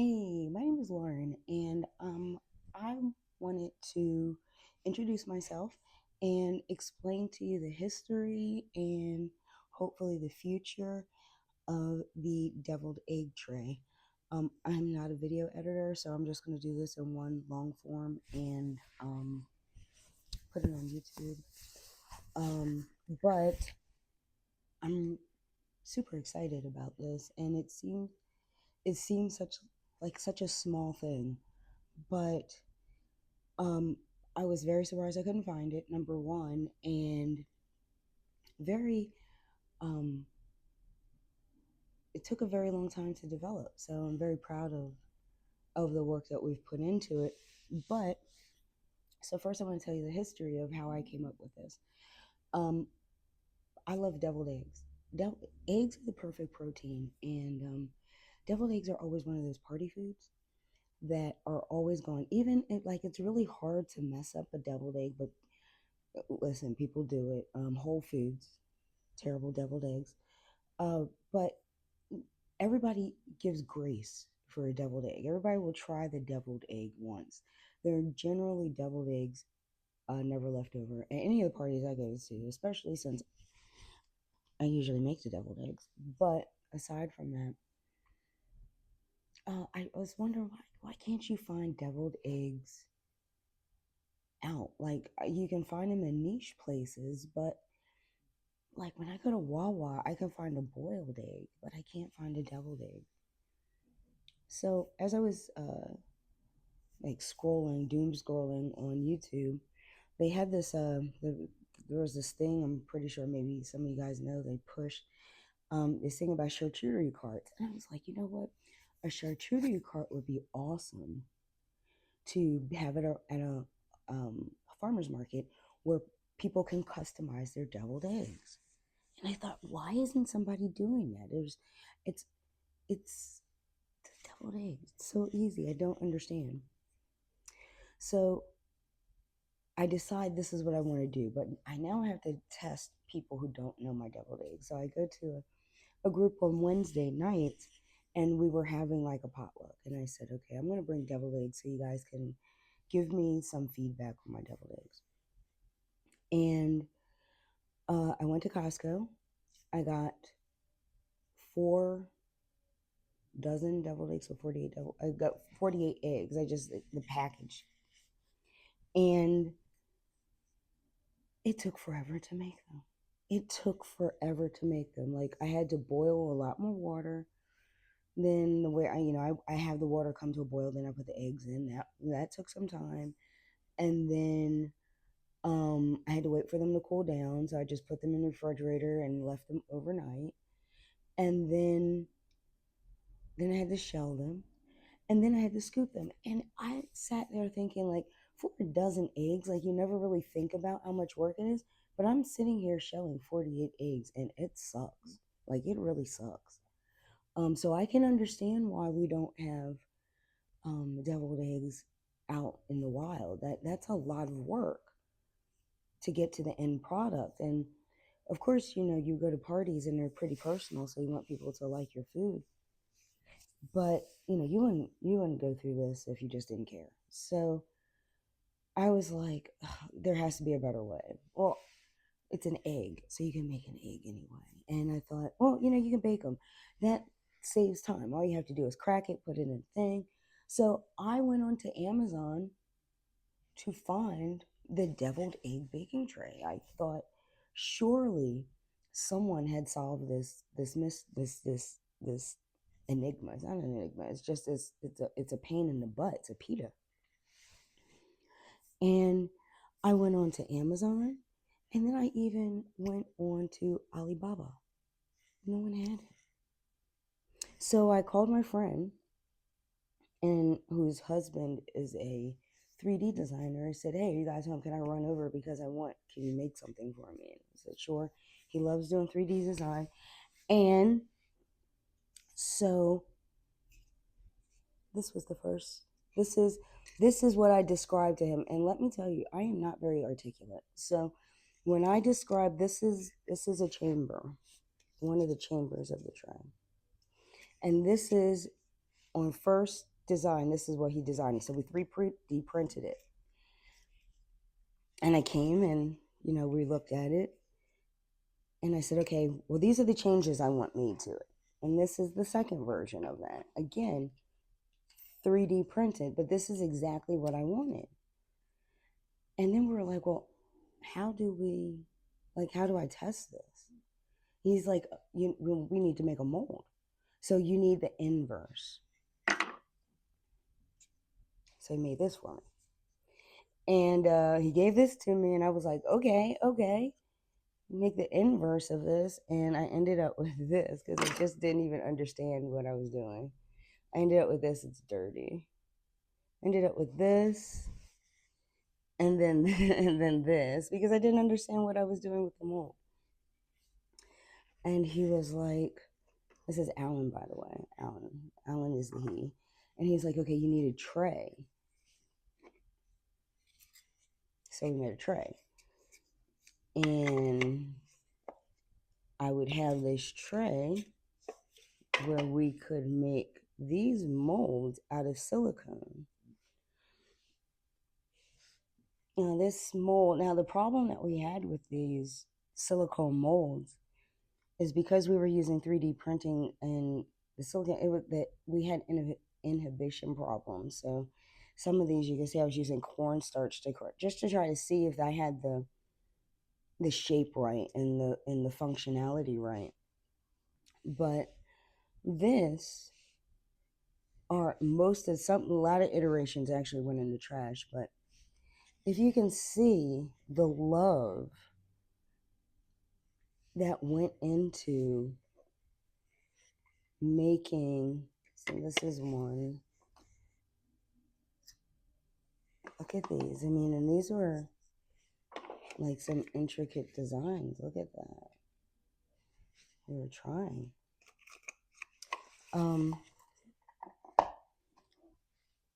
Hey, my name is Lauren, and I wanted to introduce myself and explain to you the history and hopefully the future of the deviled egg tray. I'm not a video editor, so I'm just going to do this in one long form and put it on YouTube. Um, but I'm super excited about this, and it seems such a small thing, but Um, I was very surprised I couldn't find it, number one, and very, um, it took a very long time to develop. So I'm very proud of the work that we've put into it. But so first, I want to tell you the history of how I came up with this. Um, I love deviled eggs. Eggs are the perfect protein, and deviled eggs are always one of those party foods that are always gone. Even if, like, it's really hard to mess up a deviled egg, but listen, people do it. Whole Foods, terrible deviled eggs. But everybody gives grace for a deviled egg. Everybody will try the deviled egg once. They're generally deviled eggs, never left over at any of the parties I go to, especially since I usually make the deviled eggs. But aside from that, I was wondering why can't you find deviled eggs out? Like you can find them in niche places, but like when I go to Wawa, I can find a boiled egg, but I can't find a deviled egg. So as I was like scrolling, doom scrolling on YouTube, they had there was this thing. I'm pretty sure maybe some of you guys know they pushed this thing about charcuterie carts, and I was like, you know what, a charcuterie cart would be awesome to have it a farmer's market where people can customize their deviled eggs. And I thought, why isn't somebody doing that? It's it's the deviled eggs. It's so easy. I don't understand. So I decide this is what I want to do, but I now have to test people who don't know my deviled eggs. So I go to a group on Wednesday nights, and we were having like a potluck. And I said, okay, I'm going to bring deviled eggs so you guys can give me some feedback on my deviled eggs. And I went to Costco. I got 4 dozen deviled eggs, so 48 I got 48 eggs. I just the package, and it took forever to make them. It took forever to make them. Like I had to boil a lot more water. Then the way I have the water come to a boil. Then I put the eggs in. That took some time, and then I had to wait for them to cool down. So I just put them in the refrigerator and left them overnight. And then I had to shell them, and then I had to scoop them. And I sat there thinking, like, 4 dozen eggs, like, you never really think about how much work it is. But I'm sitting here shelling 48 eggs, and it sucks. Like, it really sucks. So I can understand why we don't have deviled eggs out in the wild. That's a lot of work to get to the end product. And of course, you go to parties and they're pretty personal, so you want people to like your food. But you wouldn't go through this if you just didn't care. So I was like, "Ugh, there has to be a better way. Well, it's an egg, so you can make an egg anyway. And I thought, well, you can bake them. That saves time. All you have to do is crack it, put it in a thing. So I went on to Amazon to find the deviled egg baking tray. I thought surely someone had solved this enigma. It's not an enigma. It's just it's a pain in the butt. It's a pita. And I went on to Amazon, and then I even went on to Alibaba. No one had it. So I called my friend, and whose husband is a 3D designer. I said, "Hey, you guys home? Can I run over because can you make something for me?" And he said, "Sure." He loves doing 3D design. And so this was the first, this is, this is what I described to him. And let me tell you, I am not very articulate. So when I describe, this is a chamber, one of the chambers of the tray. And this is on first design, this is what he designed. So we 3D printed it. And I came and, we looked at it. And I said, okay, well, these are the changes I want made to it. And this is the second version of that. Again, 3D printed, but this is exactly what I wanted. And then we were like, well, how do I test this? He's like, we need to make a mold. So you need the inverse. So he made this for me. And he gave this to me, and I was like, okay. Make the inverse of this. And I ended up with this because I just didn't even understand what I was doing. I ended up with this. It's dirty. I ended up with this. And then and then this, because I didn't understand what I was doing with the mold. And he was like, this is Alan, by the way. Alan is the he. And he's like, okay, you need a tray. So we made a tray. And I would have this tray where we could make these molds out of silicone. This mold, now the problem that we had with these silicone molds is because we were using 3D printing and the silicone, it was that we had inhibition problems. So some of these, you can see I was using cornstarch just to try to see if I had the shape right and the functionality right. But this are a lot of iterations actually went in the trash. But if you can see the love that went into making, so this is one. Look at these. I mean, and these were like some intricate designs. Look at that. We were trying.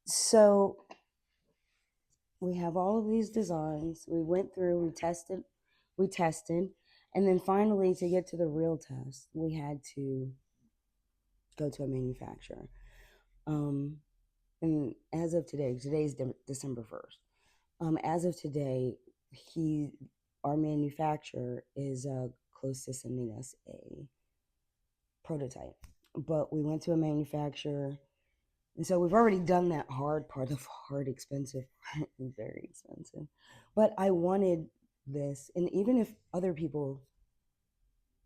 So we have all of these designs. We went through, we tested, and then finally to get to the real test, we had to go to a manufacturer. And as of today, today's December 1st. As of today, our manufacturer is close to sending us a prototype. But we went to a manufacturer, and so we've already done that hard part of hard, expensive, very expensive. But I wanted this, and even if other people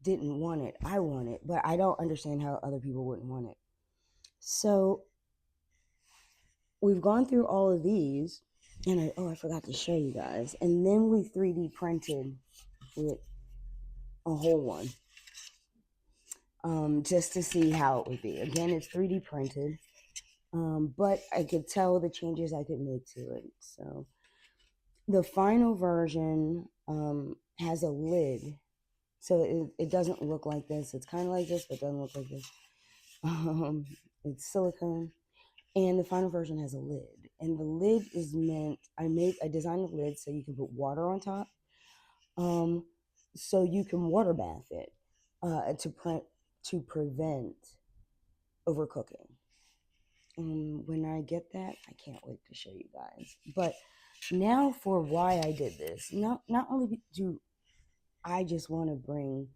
didn't want it, I want it. But I don't understand how other people wouldn't want it. So we've gone through all of these, and I forgot to show you guys. And then we 3D printed with a whole one, just to see how it would be. Again, it's 3D printed, but I could tell the changes I could make to it. So the final version has a lid, so it doesn't look like this. It's kind of like this, but it doesn't look like this. It's silicone. And the final version has a lid. And the lid is meant, I designed the lid so you can put water on top. So you can water bath it to prevent overcooking. When I get that, I can't wait to show you guys. But now for why I did this. Not only do I just want to bring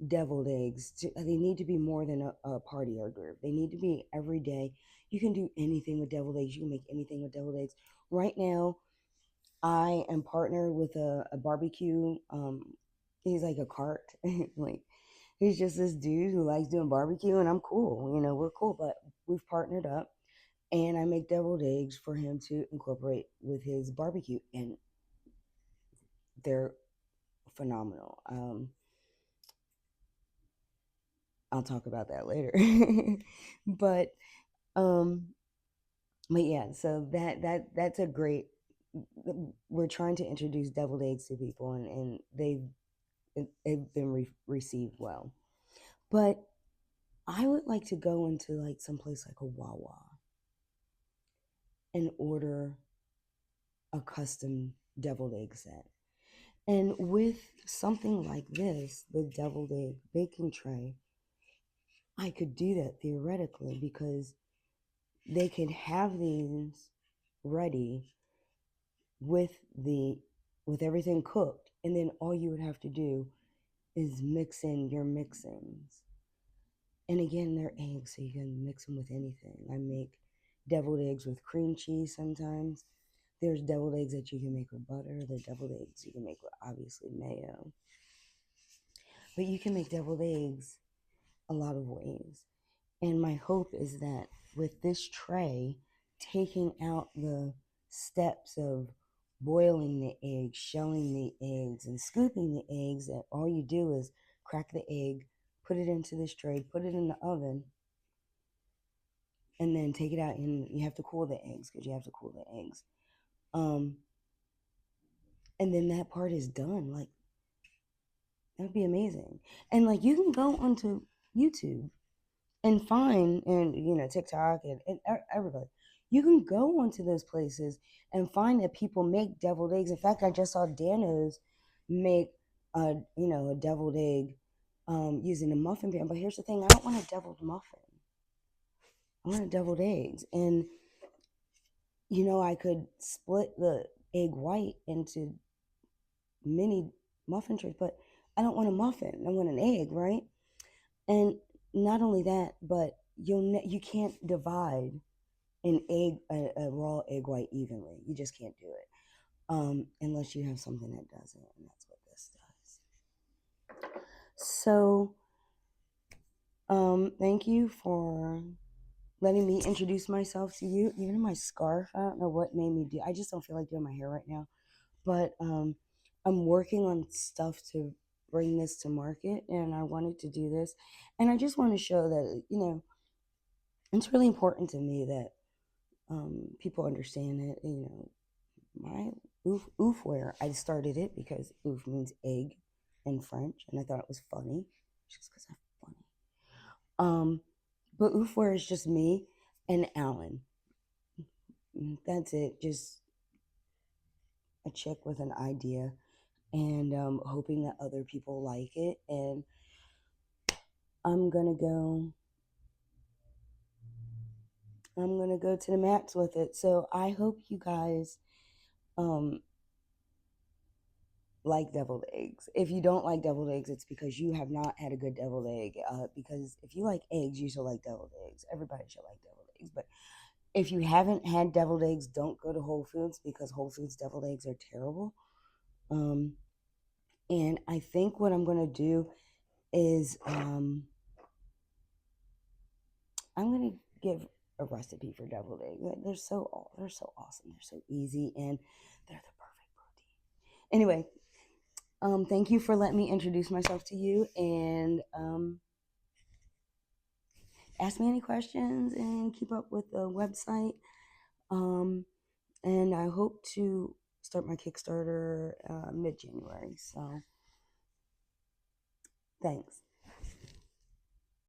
deviled eggs they need to be more than a party hors d'oeuvre. They need to be every day. You can do anything with deviled eggs. You can make anything with deviled eggs. Right now, I am partnered with a barbecue. He's like a cart. Like, he's just this dude who likes doing barbecue, and I'm cool. We're cool, but we've partnered up, and I make deviled eggs for him to incorporate with his barbecue, and they're phenomenal. I'll talk about that later. but but yeah, so that's a great, we're trying to introduce deviled eggs to people, and they've been received well. But I would like to go into like someplace like a Wawa and order a custom deviled egg set. And with something like this, the deviled egg baking tray, I could do that theoretically, because they could have these ready with the with everything cooked, and then all you would have to do is mix in your mixings. And again, they're eggs, so you can mix them with anything. I make deviled eggs with cream cheese sometimes. There's deviled eggs that you can make with butter. There's deviled eggs you can make with obviously mayo. But you can make deviled eggs a lot of ways. And my hope is that with this tray, taking out the steps of boiling the eggs, shelling the eggs, and scooping the eggs, that all you do is crack the egg, put it into this tray, put it in the oven, and then take it out. And you have to cool the eggs because you have to cool the eggs. And then that part is done. Like, that'd be amazing. And like, you can go onto YouTube and find, and TikTok and everybody, you can go onto those places and find that people make deviled eggs. In fact, I just saw Dano's make a deviled egg using a muffin pan. But here's the thing: I don't want a deviled muffin. I want a deviled eggs, and I could split the egg white into mini muffin trays, but I don't want a muffin. I want an egg, right? And not only that, but you can't divide an egg, a raw egg white evenly. You just can't do it unless you have something that does it, and that's what this does. So, thank you for letting me introduce myself to you. Even my scarf, I don't know what made me do. I just don't feel like doing my hair right now, but I'm working on stuff to bring this to market, and I wanted to do this, and I just want to show that it's really important to me that people understand it. My oofware, I started it because oof means egg in French, and I thought it was funny, just because I'm funny. But oofware is just me and Alan. That's it. Just a chick with an idea, and hoping that other people like it. And I'm gonna go. I'm gonna go to the max with it. So I hope you guys um like deviled eggs. If you don't like deviled eggs, it's because you have not had a good deviled egg. Because if you like eggs, you should like deviled eggs. Everybody should like deviled eggs. But if you haven't had deviled eggs, don't go to Whole Foods because Whole Foods deviled eggs are terrible. And I think what I'm gonna do is I'm gonna give a recipe for deviled eggs. They're so awesome. They're so easy, and they're the perfect protein. Anyway, thank you for letting me introduce myself to you, and ask me any questions and keep up with the website. Um, and I hope to start my Kickstarter mid-January. So thanks.